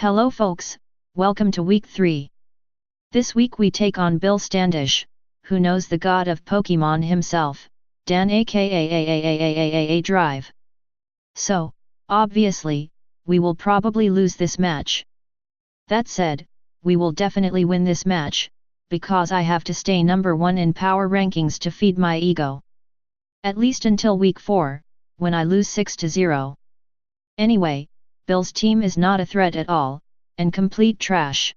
Hello folks, welcome to week 3. This week we take on Bill Standish, who knows the god of Pokemon himself, Dan aka Drive. So, obviously, we will probably lose this match. That said, we will definitely win this match, because I have to stay number 1 in power rankings to feed my ego. At least until week 4, when I lose 6-0. Anyway, Bill's team is not a threat at all, and complete trash.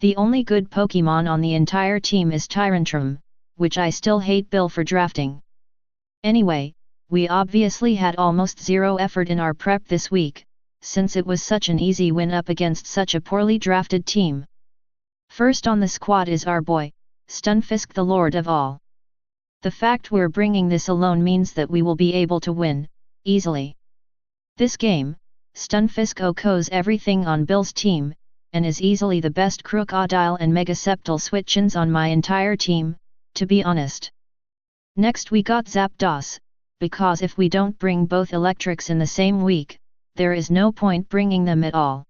The only good Pokemon on the entire team is Tyrantrum, which I still hate Bill for drafting. Anyway, we obviously had almost zero effort in our prep this week, since it was such an easy win up against such a poorly drafted team. First on the squad is our boy, Stunfisk, the Lord of all. The fact we're bringing this alone means that we will be able to win, easily. This game, Stunfisk OHKOs everything on Bill's team, and is easily the best Crocodile and Megaseptile switch-ins on my entire team, to be honest. Next we got Zapdos, because if we don't bring both electrics in the same week, there is no point bringing them at all.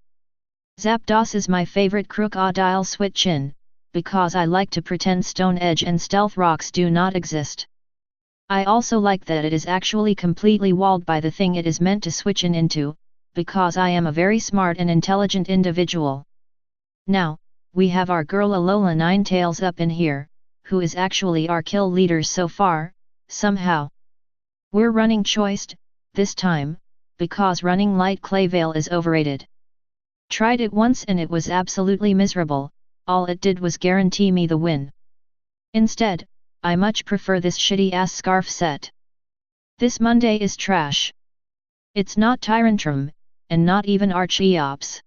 Zapdos is my favorite Crocodile switch-in, because I like to pretend Stone Edge and Stealth Rocks do not exist. I also like that it is actually completely walled by the thing it is meant to switch into, because I am a very smart and intelligent individual. Now, we have our girl Alola Ninetales up in here, who is actually our kill leader so far, somehow. We're running Choiced, this time, because running Light Clayvale is overrated. Tried it once and it was absolutely miserable, all it did was guarantee me the win. Instead, I much prefer this shitty ass scarf set. This Monday is trash. It's not Tyrantrum, and not even Archeops.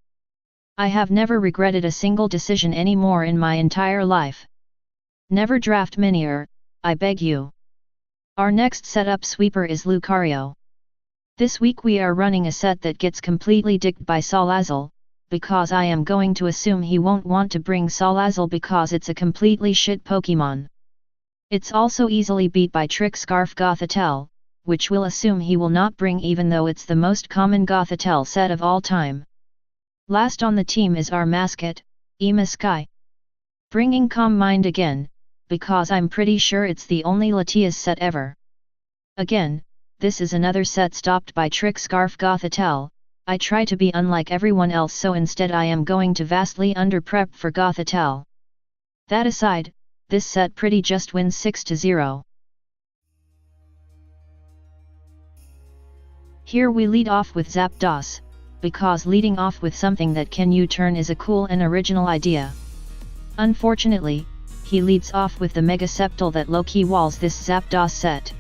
I have never regretted a single decision anymore in my entire life. Never draft Minior, I beg you. Our next setup sweeper is Lucario. This week we are running a set that gets completely dicked by Salazzle, because I am going to assume he won't want to bring Salazzle because it's a completely shit Pokemon. It's also easily beat by Trick Scarf Gothitelle, which we'll assume he will not bring even though it's the most common Gothitelle set of all time. Last on the team is our mascot, Ema Sky. Bringing Calm Mind again, because I'm pretty sure it's the only Latias set ever. Again, this is another set stopped by Trick Scarf Gothitelle. I try to be unlike everyone else, so instead I am going to vastly under-prep for Gothitelle. That aside, this set pretty just wins 6-0. Here we lead off with Zapdos, because leading off with something that can U-turn is a cool and original idea. Unfortunately, he leads off with the Megaseptile that low-key walls this Zapdos set.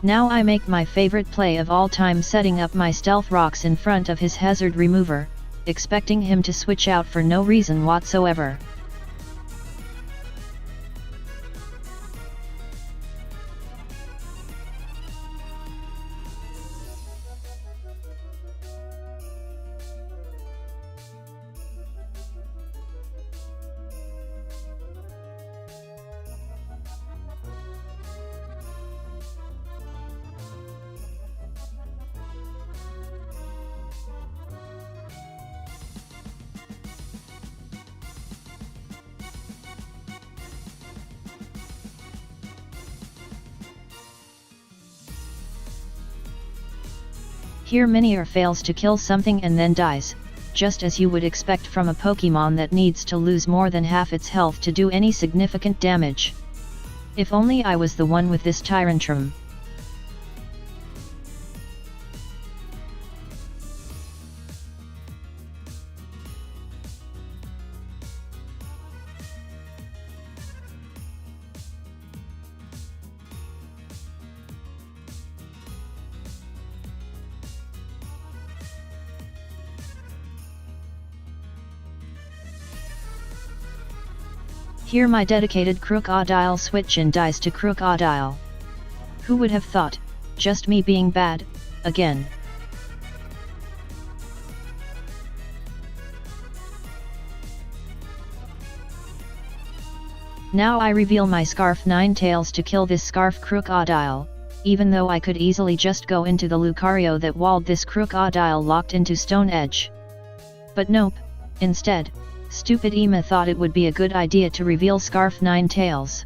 Now I make my favorite play of all time, setting up my Stealth Rocks in front of his Hazard Remover, expecting him to switch out for no reason whatsoever. Here Minior fails to kill something and then dies, just as you would expect from a Pokemon that needs to lose more than half its health to do any significant damage. If only I was the one with this Tyrantrum. Here my dedicated Crocodile switch-in dies to Crocodile. Who would have thought, just me being bad, again. Now I reveal my Scarf Ninetales to kill this Scarf Crocodile, even though I could easily just go into the Lucario that walled this Crocodile locked into Stone Edge. But nope, instead, stupid Ema thought it would be a good idea to reveal Scarf Ninetales.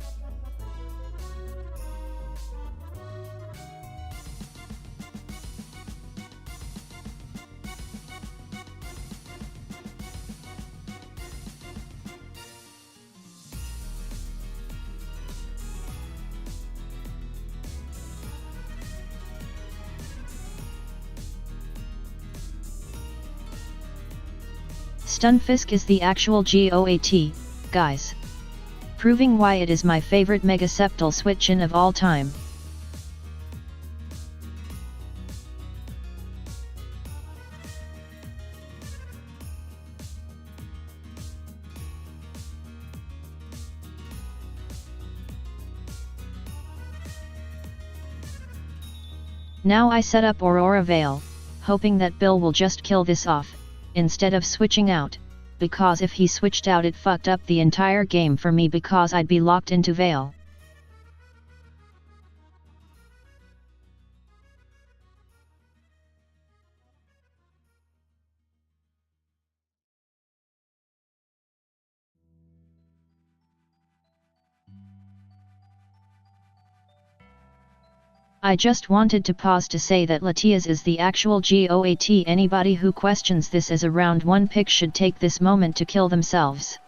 Stunfisk is the actual GOAT, guys. Proving why it is my favorite Mega Sceptile switch-in of all time. Now I set up Aurora Veil, hoping that Bill will just kill this off, instead of switching out, because if he switched out it fucked up the entire game for me because I'd be locked into Veil. I just wanted to pause to say that Latias is the actual GOAT. Anybody who questions this as a round 1 pick should take this moment to kill themselves.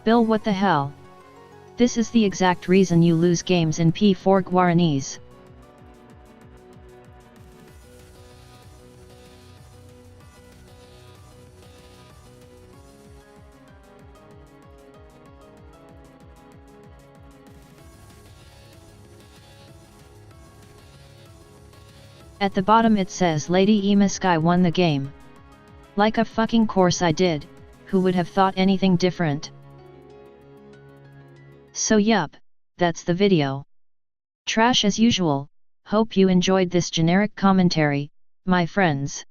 Bill, what the hell? This is the exact reason you lose games in P4 Guaranis. At the bottom it says Lady Ema Sky won the game. Like a fucking course I did, who would have thought anything different? So yup, that's the video. Trash as usual. Hope you enjoyed this generic commentary, my friends.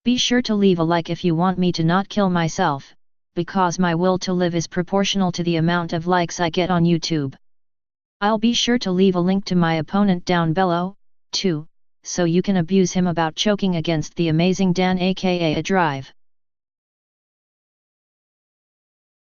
Be sure to leave a like if you want me to not kill myself, because my will to live is proportional to the amount of likes I get on YouTube. I'll be sure to leave a link to my opponent down below, too, so you can abuse him about choking against the amazing Dan aka a drive.